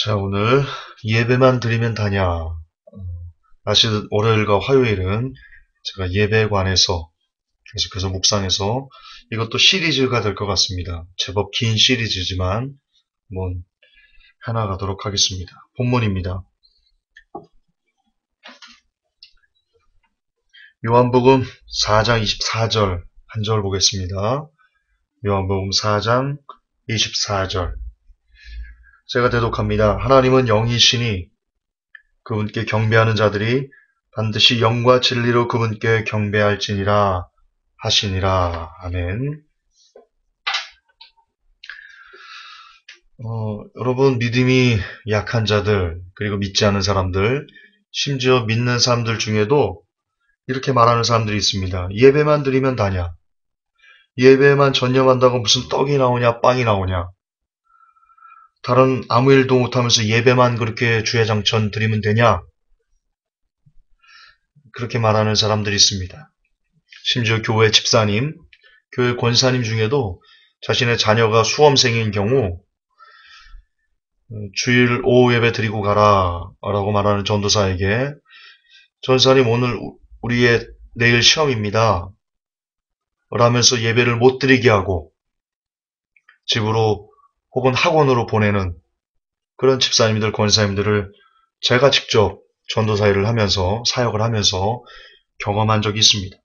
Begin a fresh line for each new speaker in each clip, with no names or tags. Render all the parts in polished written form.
자, 오늘 예배만 드리면 다냐. 사실 월요일과 화요일은 제가 예배에 관해서 계속해서 묵상해서 이것도 시리즈가 될 것 같습니다. 제법 긴 시리즈지만 한번 해나가도록 하겠습니다. 본문입니다. 요한복음 4장 24절 한 절 보겠습니다. 요한복음 4장 24절 제가 대독합니다. 하나님은 영이시니 그분께 경배하는 자들이 반드시 영과 진리로 그분께 경배할지니라 하시니라. 아멘. 여러분, 믿음이 약한 자들, 그리고 믿지 않은 사람들, 심지어 믿는 사람들 중에도 이렇게 말하는 사람들이 있습니다. 예배만 드리면 다냐? 예배만 전념한다고 무슨 떡이 나오냐, 빵이 나오냐? 다른 아무 일도 못하면서 예배만 그렇게 주야장천 드리면 되냐? 그렇게 말하는 사람들이 있습니다. 심지어 교회 집사님, 교회 권사님 중에도 자신의 자녀가 수험생인 경우 주일 오후 예배 드리고 가라 라고 말하는 전도사에게 전사님 오늘 우리의 내일 시험입니다 라면서 예배를 못 드리게 하고 집으로 혹은 학원으로 보내는 그런 집사님들, 권사님들을 제가 직접 전도사 일을 하면서 사역을 하면서 경험한 적이 있습니다.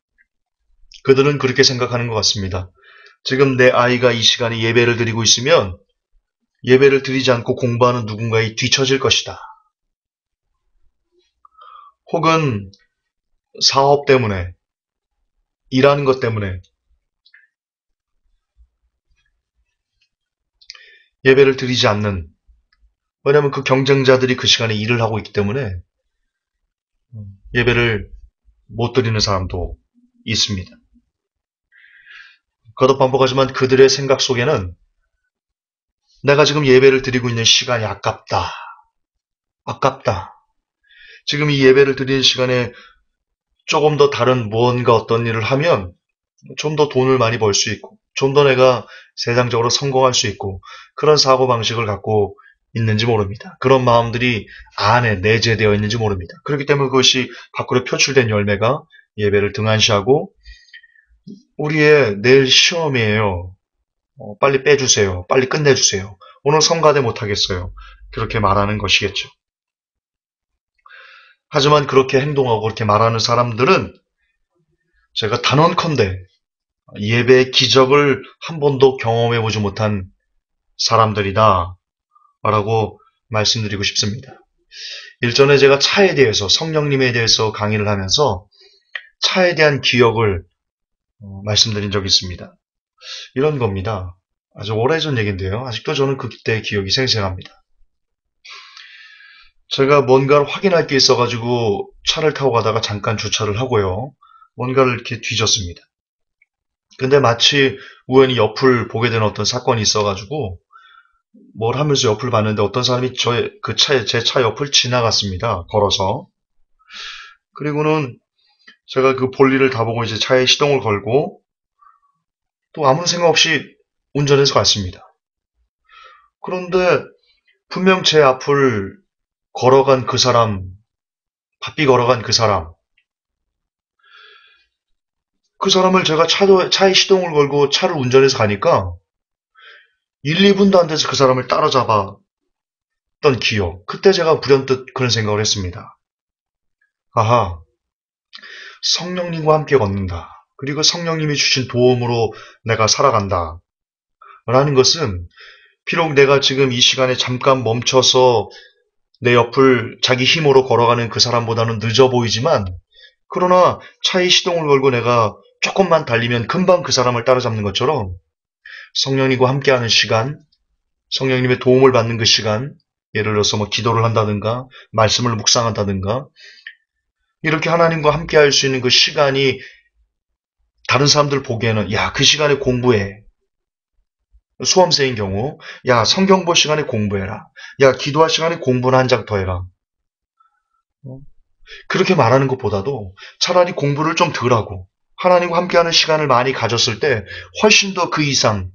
그들은 그렇게 생각하는 것 같습니다. 지금 내 아이가 이 시간에 예배를 드리고 있으면 예배를 드리지 않고 공부하는 누군가에 뒤처질 것이다. 혹은 사업 때문에, 일하는 것 때문에 예배를 드리지 않는, 왜냐하면 그 경쟁자들이 그 시간에 일을 하고 있기 때문에 예배를 못 드리는 사람도 있습니다. 거듭 반복하지만 그들의 생각 속에는 내가 지금 예배를 드리고 있는 시간이 아깝다. 아깝다. 지금 이 예배를 드리는 시간에 조금 더 다른 무언가 어떤 일을 하면 좀 더 돈을 많이 벌 수 있고 좀 더 내가 세상적으로 성공할 수 있고 그런 사고방식을 갖고 있는지 모릅니다. 그런 마음들이 안에 내재되어 있는지 모릅니다. 그렇기 때문에 그것이 밖으로 표출된 열매가 예배를 등한시하고 우리의 내일 시험이에요. 빨리 빼주세요. 빨리 끝내주세요. 오늘 성가대 못하겠어요. 그렇게 말하는 것이겠죠. 하지만 그렇게 행동하고 그렇게 말하는 사람들은 제가 단언컨대 예배의 기적을 한 번도 경험해보지 못한 사람들이다 라고 말씀드리고 싶습니다. 일전에 제가 차에 대해서 성령님에 대해서 강의를 하면서 차에 대한 기억을 말씀드린 적이 있습니다. 이런 겁니다. 아주 오래전 얘기인데요. 아직도 저는 그때의 기억이 생생합니다. 제가 뭔가를 확인할 게 있어가지고 차를 타고 가다가 잠깐 주차를 하고요. 뭔가를 이렇게 뒤졌습니다. 근데 마치 우연히 옆을 보게 되는 어떤 사건이 있어가지고 뭘 하면서 옆을 봤는데 어떤 사람이 제 차 옆을 지나갔습니다. 걸어서. 그리고는 제가 그 볼일을 다 보고 이제 차에 시동을 걸고 또 아무 생각 없이 운전해서 갔습니다. 그런데 분명 제 앞을 걸어간 그 사람, 바삐 걸어간 그 사람을 제가 차에 시동을 걸고 차를 운전해서 가니까 1, 2분도 안 돼서 그 사람을 따라잡았던 기억. 그때 제가 불현듯 그런 생각을 했습니다. 아하, 성령님과 함께 걷는다. 그리고 성령님이 주신 도움으로 내가 살아간다. 라는 것은 비록 내가 지금 이 시간에 잠깐 멈춰서 내 옆을 자기 힘으로 걸어가는 그 사람보다는 늦어 보이지만 그러나 차에 시동을 걸고 내가 조금만 달리면 금방 그 사람을 따라잡는 것처럼 성령님과 함께하는 시간, 성령님의 도움을 받는 그 시간, 예를 들어서 뭐 기도를 한다든가 말씀을 묵상한다든가 이렇게 하나님과 함께할 수 있는 그 시간이 다른 사람들 보기에는 야, 그 시간에 공부해. 수험생인 경우 야, 성경 볼 시간에 공부해라. 야, 기도할 시간에 공부는 한 장 더 해라. 그렇게 말하는 것보다도 차라리 공부를 좀 덜 하고 하나님과 함께하는 시간을 많이 가졌을 때 훨씬 더 그 이상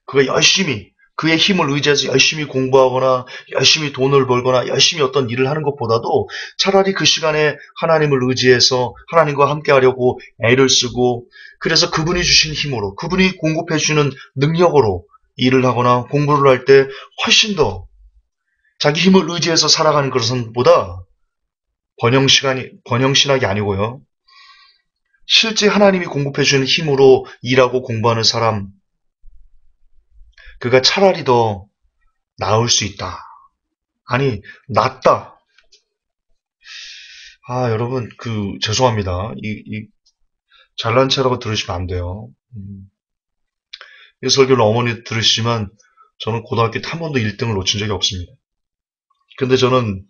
그가 열심히 그의 힘을 의지해서 열심히 공부하거나 열심히 돈을 벌거나 열심히 어떤 일을 하는 것보다도 차라리 그 시간에 하나님을 의지해서 하나님과 함께 하려고 애를 쓰고, 그래서 그분이 주신 힘으로, 그분이 공급해 주시는 능력으로 일을 하거나 공부를 할 때 훨씬 더 자기 힘을 의지해서 살아가는 것은 보다 번영신학이 아니고요. 실제 하나님이 공급해 주는 힘으로 일하고 공부하는 사람, 그가 차라리 더 나을 수 있다. 아니, 낫다. 여러분, 죄송합니다. 잘난 체라고 들으시면 안 돼요. 이 설교를 어머니 들으시지만, 저는 고등학교 때 한 번도 1등을 놓친 적이 없습니다. 근데 저는,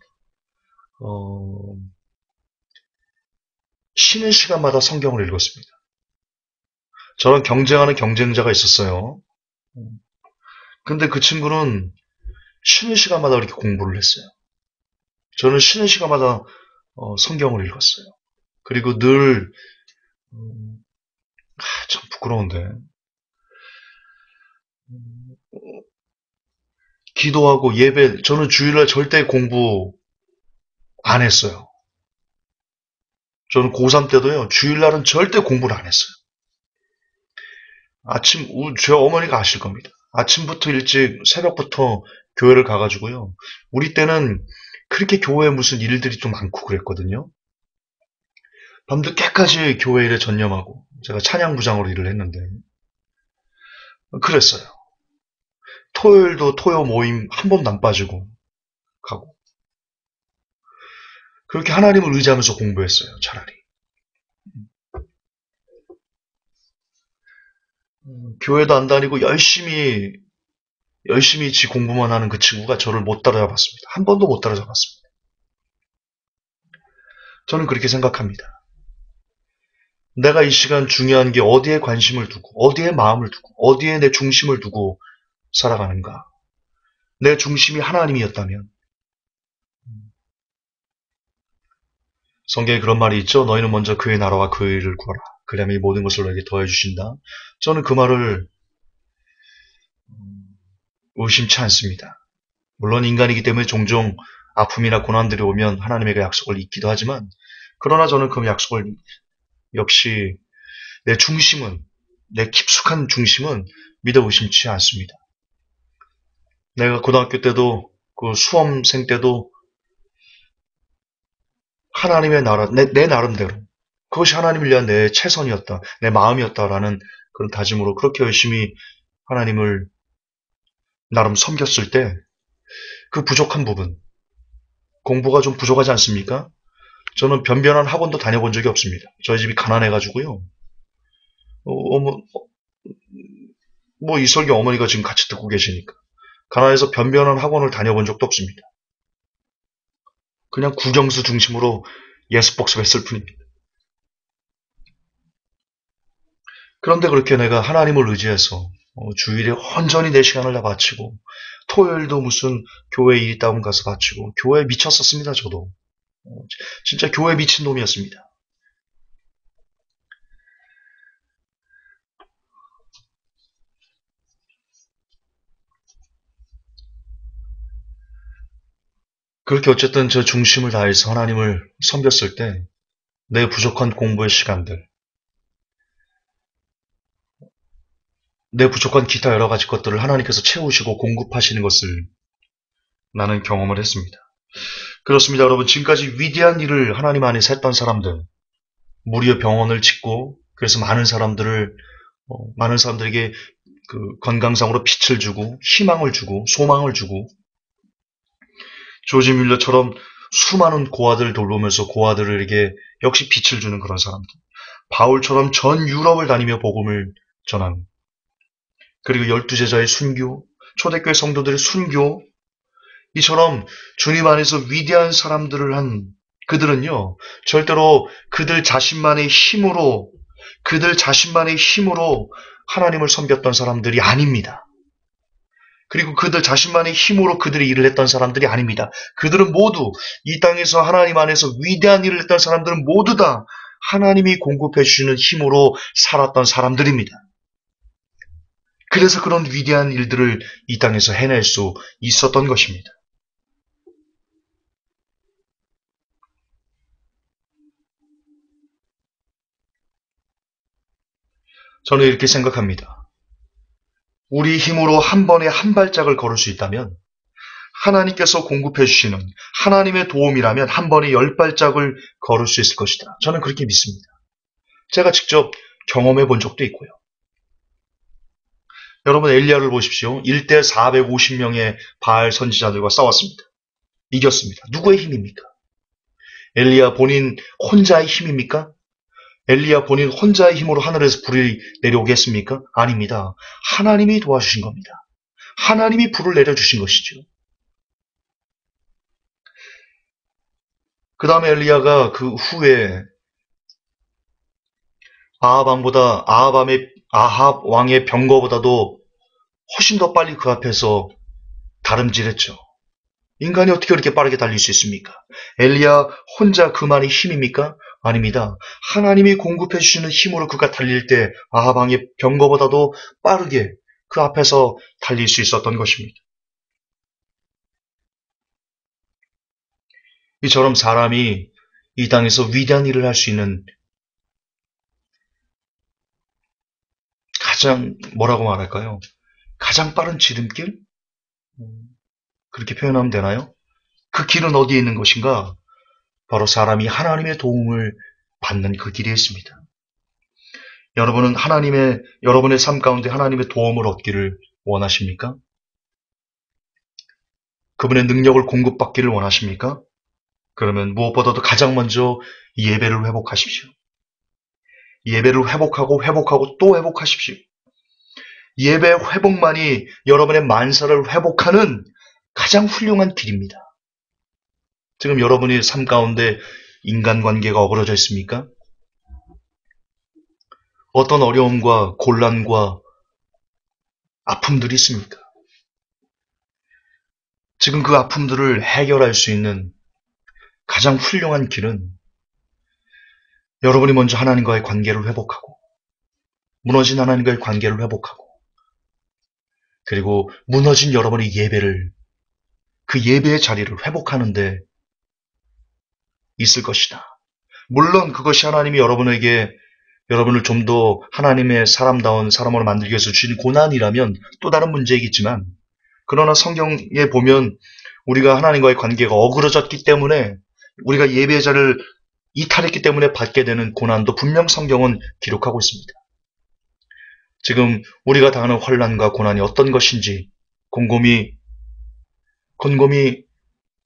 쉬는 시간마다 성경을 읽었습니다. 저랑 경쟁하는 경쟁자가 있었어요. 근데 그 친구는 쉬는 시간마다 이렇게 공부를 했어요. 저는 쉬는 시간마다 성경을 읽었어요. 그리고 늘 참 부끄러운데 기도하고 예배, 저는 주일날 절대 공부 안 했어요. 저는 고3 때도요, 주일날은 절대 공부를 안 했어요. 제 어머니가 아실 겁니다. 아침부터 일찍 새벽부터 교회를 가가지고요. 우리 때는 그렇게 교회에 무슨 일들이 좀 많고 그랬거든요. 밤늦게까지 교회 일에 전념하고 제가 찬양부장으로 일을 했는데 그랬어요. 토요일도 토요 모임 한 번도 안 빠지고 가고 그렇게 하나님을 의지하면서 공부했어요. 차라리. 교회도 안 다니고 열심히 지 공부만 하는 그 친구가 저를 못 따라잡았습니다. 한 번도 못 따라잡았습니다. 저는 그렇게 생각합니다. 내가 이 시간 중요한 게 어디에 관심을 두고, 어디에 마음을 두고, 어디에 내 중심을 두고 살아가는가. 내 중심이 하나님이었다면. 성경에 그런 말이 있죠. 너희는 먼저 그의 나라와 그의 일을 구하라. 그러면 이 모든 것을 너에게 더해 주신다. 저는 그 말을 의심치 않습니다. 물론 인간이기 때문에 종종 아픔이나 고난들이 오면 하나님의 약속을 잊기도 하지만, 그러나 저는 그 약속을 역시 내 깊숙한 중심은 믿어 의심치 않습니다. 내가 고등학교 때도 그 수험생 때도 하나님의 나라, 내 나름대로 그것이 하나님을 위한 내 최선이었다, 내 마음이었다라는 그런 다짐으로 그렇게 열심히 하나님을 나름 섬겼을 때 그 부족한 부분, 공부가 좀 부족하지 않습니까? 저는 변변한 학원도 다녀본 적이 없습니다. 저희 집이 가난해가지고요. 이 설교 어머니가 지금 같이 듣고 계시니까. 가난해서 변변한 학원을 다녀본 적도 없습니다. 그냥 국영수 중심으로 예습 복습했을 뿐입니다. 그런데 그렇게 내가 하나님을 의지해서 주일에 온전히 내 시간을 다 바치고, 토요일도 무슨 교회 일 있다면 가서 바치고, 교회에 미쳤었습니다. 저도 진짜 교회 미친 놈이었습니다. 그렇게 어쨌든 저 중심을 다해서 하나님을 섬겼을 때 내 부족한 공부의 시간들, 내 부족한 기타 여러 가지 것들을 하나님께서 채우시고 공급하시는 것을 나는 경험을 했습니다. 그렇습니다, 여러분. 지금까지 위대한 일을 하나님 안에서 했던 사람들, 무리의 병원을 짓고, 그래서 많은 사람들에게 그 건강상으로 빛을 주고, 희망을 주고, 소망을 주고, 조지 뮬러처럼 수많은 고아들을 돌보면서 고아들에게 역시 빛을 주는 그런 사람들, 바울처럼 전 유럽을 다니며 복음을 전하는, 그리고 12제자의 순교, 초대교회 성도들의 순교, 이처럼 주님 안에서 위대한 사람들을 한 그들은요, 절대로 그들 자신만의 힘으로 하나님을 섬겼던 사람들이 아닙니다. 그리고 그들 자신만의 힘으로 그들의 일을 했던 사람들이 아닙니다. 그들은 모두 이 땅에서 하나님 안에서 위대한 일을 했던 사람들은 모두 다 하나님이 공급해 주시는 힘으로 살았던 사람들입니다. 그래서 그런 위대한 일들을 이 땅에서 해낼 수 있었던 것입니다. 저는 이렇게 생각합니다. 우리 힘으로 한 번에 한 발짝을 걸을 수 있다면 하나님께서 공급해 주시는 하나님의 도움이라면 한 번에 10발짝을 걸을 수 있을 것이다. 저는 그렇게 믿습니다. 제가 직접 경험해 본 적도 있고요. 여러분 엘리야를 보십시오. 1대 450명의 바알 선지자들과 싸웠습니다. 이겼습니다. 누구의 힘입니까? 엘리야 본인 혼자의 힘입니까? 엘리야 본인 혼자의 힘으로 하늘에서 불이 내려오겠습니까? 아닙니다. 하나님이 도와주신 겁니다. 하나님이 불을 내려주신 것이죠. 그 다음에 엘리야가 그 후에 아합 왕의 병거보다도 훨씬 더 빨리 그 앞에서 다름질했죠. 인간이 어떻게 그렇게 빠르게 달릴 수 있습니까? 엘리야 혼자 그만의 힘입니까? 아닙니다. 하나님이 공급해 주시는 힘으로 그가 달릴 때 아합 왕의 병거보다도 빠르게 그 앞에서 달릴 수 있었던 것입니다. 이처럼 사람이 이 땅에서 위대한 일을 할 수 있는 가장 뭐라고 말할까요? 가장 빠른 지름길? 그렇게 표현하면 되나요? 그 길은 어디에 있는 것인가? 바로 사람이 하나님의 도움을 받는 그 길에 있습니다. 여러분은 여러분의 삶 가운데 하나님의 도움을 얻기를 원하십니까? 그분의 능력을 공급받기를 원하십니까? 그러면 무엇보다도 가장 먼저 예배를 회복하십시오. 예배를 회복하고 또 회복하십시오. 예배 회복만이 여러분의 만사를 회복하는 가장 훌륭한 길입니다. 지금 여러분의 삶 가운데 인간관계가 어그러져 있습니까? 어떤 어려움과 곤란과 아픔들이 있습니까? 지금 그 아픔들을 해결할 수 있는 가장 훌륭한 길은 여러분이 먼저 하나님과의 관계를 회복하고 무너진 하나님과의 관계를 회복하고 그리고 무너진 여러분의 예배를 그 예배의 자리를 회복하는 데 있을 것이다. 물론 그것이 하나님이 여러분을 좀 더 하나님의 사람다운 사람으로 만들기 위해서 주신 고난이라면 또 다른 문제이겠지만 그러나 성경에 보면 우리가 하나님과의 관계가 어그러졌기 때문에 우리가 예배의 자리를 이탈했기 때문에 받게 되는 고난도 분명 성경은 기록하고 있습니다. 지금 우리가 당하는 환난과 고난이 어떤 것인지 곰곰이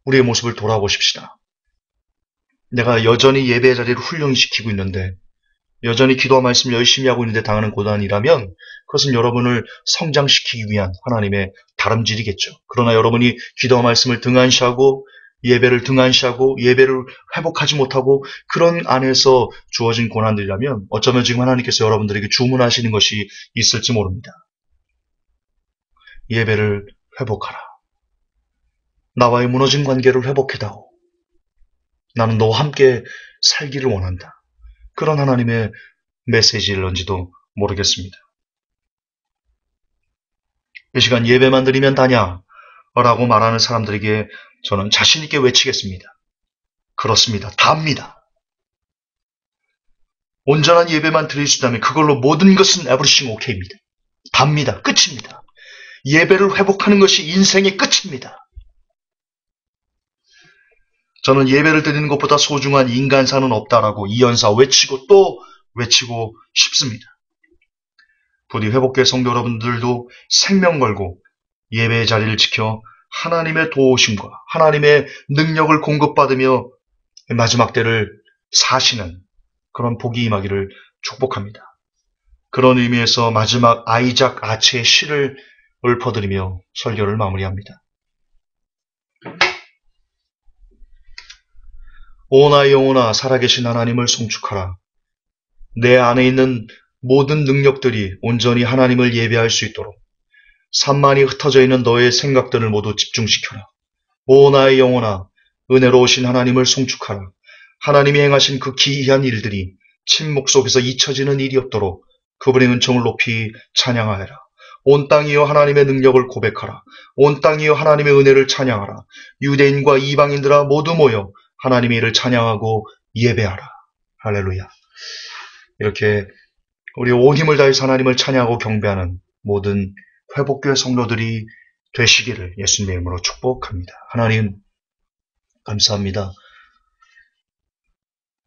우리의 모습을 돌아보십시다. 내가 여전히 예배의 자리를 훌륭히 지키고 있는데 여전히 기도와 말씀을 열심히 하고 있는데 당하는 고난이라면 그것은 여러분을 성장시키기 위한 하나님의 다름질이겠죠. 그러나 여러분이 기도와 말씀을 등한시하고 예배를 회복하지 못하고 그런 안에서 주어진 고난들이라면 어쩌면 지금 하나님께서 여러분들에게 주문하시는 것이 있을지 모릅니다. 예배를 회복하라. 나와의 무너진 관계를 회복해다오. 나는 너와 함께 살기를 원한다. 그런 하나님의 메시지일런지도 모르겠습니다. 이 시간 예배만 드리면 다냐? 라고 말하는 사람들에게 저는 자신 있게 외치겠습니다. 그렇습니다. 답니다. 온전한 예배만 드릴 수 있다면 그걸로 모든 것은 everything okay입니다. 답니다. 끝입니다. 예배를 회복하는 것이 인생의 끝입니다. 저는 예배를 드리는 것보다 소중한 인간사는 없다라고 이연사 외치고 또 외치고 싶습니다. 부디 회복계 성도 여러분들도 생명 걸고 예배의 자리를 지켜 하나님의 도우심과 하나님의 능력을 공급받으며 마지막 때를 사시는 그런 복이 임하기를 축복합니다. 그런 의미에서 마지막 아이작 아치의 시를 읊어드리며 설교를 마무리합니다. 오 나의 영혼아 살아계신 하나님을 송축하라. 내 안에 있는 모든 능력들이 온전히 하나님을 예배할 수 있도록 산만히 흩어져 있는 너의 생각들을 모두 집중시켜라. 오 나의 영혼아 은혜로우신 하나님을 송축하라. 하나님이 행하신 그 기이한 일들이 침묵 속에서 잊혀지는 일이 없도록 그분의 은총을 높이 찬양하여라. 온 땅이여 하나님의 능력을 고백하라. 온 땅이여 하나님의 은혜를 찬양하라. 유대인과 이방인들아 모두 모여 하나님의 일을 찬양하고 예배하라. 할렐루야. 이렇게 우리 온 힘을 다해서 하나님을 찬양하고 경배하는 모든 회복교회 성도들이 되시기를 예수님의 이름으로 축복합니다. 하나님 감사합니다.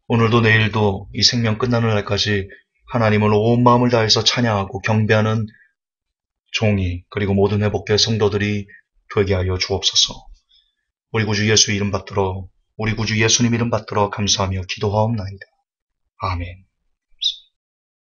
오늘도 내일도 이 생명 끝나는 날까지 하나님을 온 마음을 다해서 찬양하고 경배하는 종이 그리고 모든 회복교회 성도들이 되게 하여 주옵소서. 우리 구주 예수 이름 받들어 우리 구주 예수님 이름 받들어 감사하며 기도하옵나이다. 아멘.